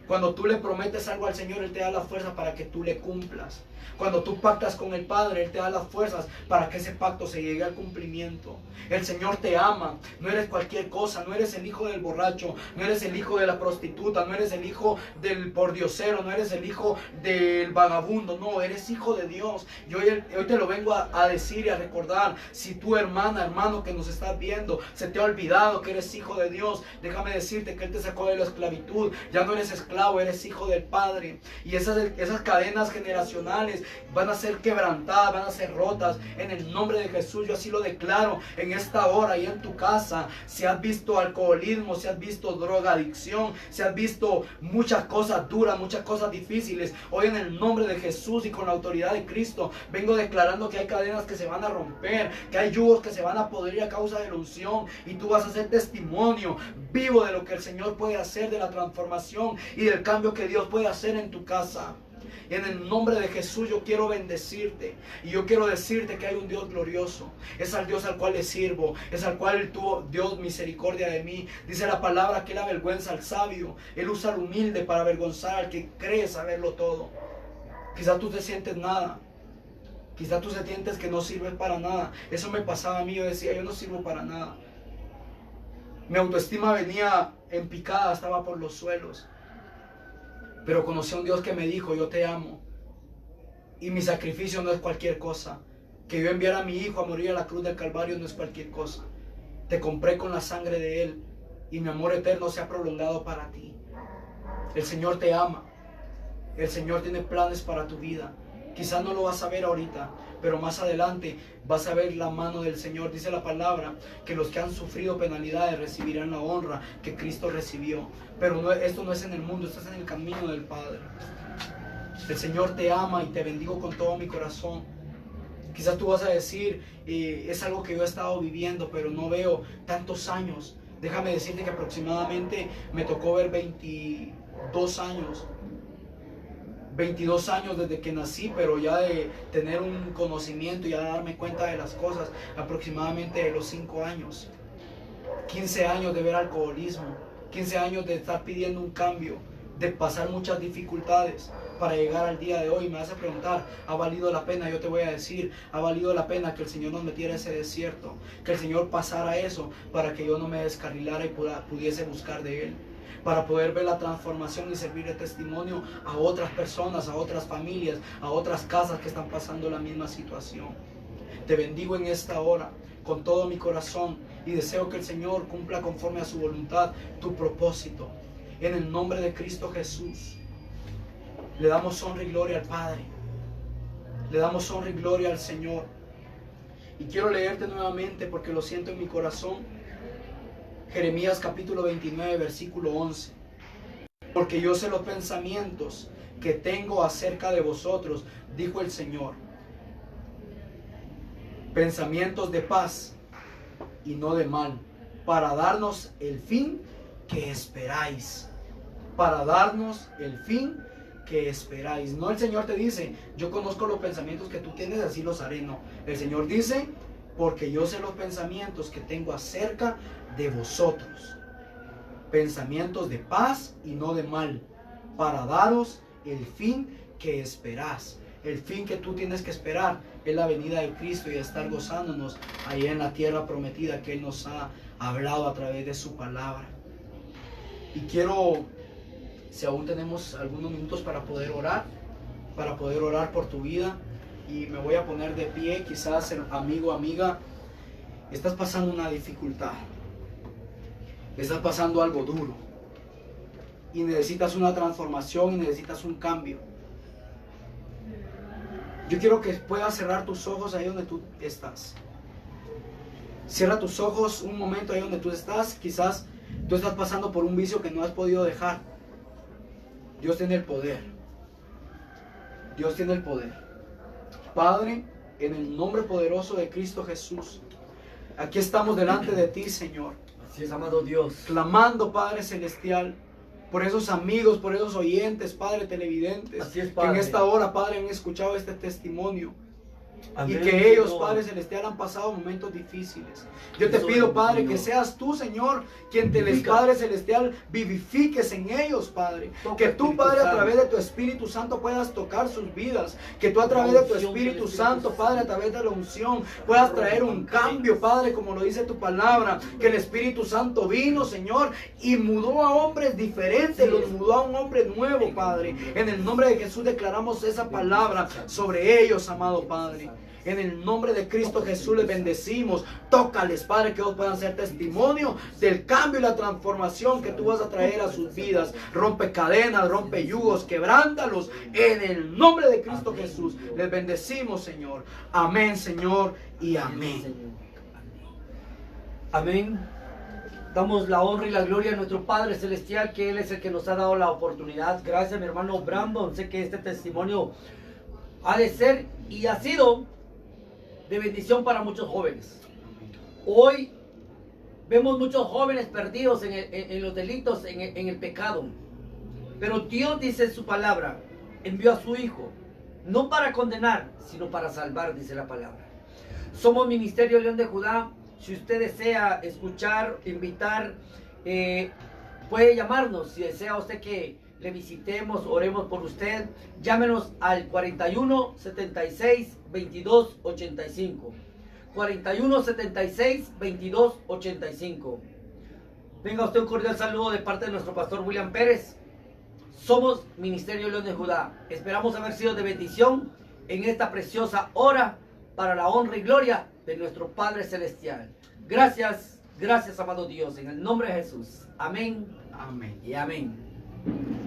Cuando tú le prometes algo al Señor, Él te da la fuerza para que tú le cumplas. Cuando tú pactas con el Padre, Él te da las fuerzas para que ese pacto se llegue al cumplimiento. El Señor te ama. No eres cualquier cosa. No eres el hijo del borracho. No eres el hijo de la prostituta. No eres el hijo del pordiosero. No eres el hijo del vagabundo. No, eres hijo de Dios. Y hoy te lo vengo a decir y a recordar. Si tu hermana, hermano que nos estás viendo, se te ha olvidado que eres hijo de Dios, déjame decirte que Él te sacó de la esclavitud. Ya no eres esclavo, eres hijo del Padre. Y esas cadenas generacionales van a ser quebrantadas, van a ser rotas en el nombre de Jesús. Yo así lo declaro en esta hora y en tu casa. Si has visto alcoholismo, si has visto drogadicción, si has visto muchas cosas duras, muchas cosas difíciles, hoy en el nombre de Jesús y con la autoridad de Cristo vengo declarando que hay cadenas que se van a romper, que hay yugos que se van a podrir a causa de la unción, y tú vas a ser testimonio vivo de lo que el Señor puede hacer, de la transformación y del cambio que Dios puede hacer en tu casa. En el nombre de Jesús yo quiero bendecirte y yo quiero decirte que hay un Dios glorioso. Es al Dios al cual le sirvo, es al cual tuvo Dios misericordia de mí. Dice la palabra que Él avergüenza al sabio, Él usa al humilde para avergonzar al que cree saberlo todo. Quizás tú te sientes nada, quizás tú te sientes que no sirves para nada. Eso me pasaba a mí, yo decía: yo no sirvo para nada. Mi autoestima venía en picada, estaba por los suelos. Pero conocí a un Dios que me dijo: yo te amo y mi sacrificio no es cualquier cosa. Que yo enviara a mi hijo a morir a la cruz del Calvario no es cualquier cosa. Te compré con la sangre de Él y mi amor eterno se ha prolongado para ti. El Señor te ama. El Señor tiene planes para tu vida. Quizás no lo vas a ver ahorita, pero más adelante vas a ver la mano del Señor. Dice la palabra que los que han sufrido penalidades recibirán la honra que Cristo recibió. Pero esto no es en el mundo, esto es en el camino del Padre. El Señor te ama y te bendigo con todo mi corazón. Quizás tú vas a decir: es algo que yo he estado viviendo, pero no veo tantos años. Déjame decirte que aproximadamente me tocó ver 22 años. 22 años desde que nací, pero ya de tener un conocimiento y ya de darme cuenta de las cosas, aproximadamente de los 5 años. 15 años de ver alcoholismo, 15 años de estar pidiendo un cambio, de pasar muchas dificultades para llegar al día de hoy. Me vas a preguntar: ¿ha valido la pena? Yo te voy a decir: ha valido la pena que el Señor nos metiera a ese desierto, que el Señor pasara eso para que yo no me descarrilara y pudiese buscar de Él, para poder ver la transformación y servir de testimonio a otras personas, a otras familias, a otras casas que están pasando la misma situación. Te bendigo en esta hora con todo mi corazón y deseo que el Señor cumpla conforme a su voluntad tu propósito. En el nombre de Cristo Jesús, le damos honra y gloria al Padre. Le damos honra y gloria al Señor. Y quiero leerte nuevamente porque lo siento en mi corazón. Jeremías capítulo 29, versículo 11. Porque yo sé los pensamientos que tengo acerca de vosotros, dijo el Señor. Pensamientos de paz y no de mal, para darnos el fin que esperáis. Para darnos el fin que esperáis. No, el Señor te dice, yo conozco los pensamientos que tú tienes, así los haré. No, el Señor dice, porque yo sé los pensamientos que tengo acerca de vosotros. Pensamientos de paz y no de mal, para daros el fin que esperás. El fin que tú tienes que esperar es la venida de Cristo y estar gozándonos ahí en la tierra prometida que Él nos ha hablado a través de su palabra. Y quiero, si aún tenemos algunos minutos para poder orar por tu vida, y me voy a poner de pie. Quizás, amigo, amiga, estás pasando una dificultad, estás pasando algo duro y necesitas una transformación y necesitas un cambio. Yo quiero que puedas cerrar tus ojos ahí donde tú estás. Cierra tus ojos un momento ahí donde tú estás. Quizás tú estás pasando por un vicio que no has podido dejar. Dios tiene el poder. Dios tiene el poder. Padre, en el nombre poderoso de Cristo Jesús, aquí estamos delante de ti, Señor. Así es, amado Dios. Clamando, Padre Celestial, por esos amigos, por esos oyentes, Padre televidentes, Así es, que Padre. en esta hora, Padre, han escuchado este testimonio. Amén, Y que ellos, Señor. Padre Celestial, han pasado momentos difíciles. Yo te Eso pido, es, Padre, Señor. que seas tú, Señor, quien te les, Vivifica. Padre Celestial, vivifiques en ellos, Padre. Toca, Que tú, Espíritu Padre, a Santo. través de tu Espíritu Santo puedas tocar sus vidas. Que tú a través de tu unción del Espíritu Espíritu Santo, Santo. Padre, a través de la unción, puedas traer un cambio, Padre, como lo dice tu palabra. Que el Espíritu Santo vino, Señor, y mudó a hombres diferentes, los mudó a un hombre nuevo, Padre. En el nombre de Jesús declaramos esa palabra sobre ellos, amado Padre. En el nombre de Cristo Jesús les bendecimos. Tócales, Padre, que ellos puedan ser testimonio del cambio y la transformación que tú vas a traer a sus vidas. Rompe cadenas, rompe yugos, quebrántalos. En el nombre de Cristo Jesús les bendecimos, Señor. Amén, Señor, y amén. Amén. Damos la honra y la gloria a nuestro Padre Celestial, que Él es el que nos ha dado la oportunidad. Gracias, mi hermano Brandon. Sé que este testimonio ha de ser y ha sido de bendición para muchos jóvenes. Hoy vemos muchos jóvenes perdidos en los delitos, en el pecado. Pero Dios dice en su palabra, envió a su Hijo, no para condenar, sino para salvar, dice la palabra. Somos Ministerio León de Judá. Si usted desea escuchar, invitar, puede llamarnos. Si desea usted que le visitemos, oremos por usted, llámenos al 41 76 22 85. 41 76 22 85. Venga usted un cordial saludo de parte de nuestro pastor William Pérez. Somos Ministerio León de Judá. Esperamos haber sido de bendición en esta preciosa hora para la honra y gloria de nuestro Padre Celestial. Gracias, gracias, amado Dios, en el nombre de Jesús. Amén. Amén. Y amén.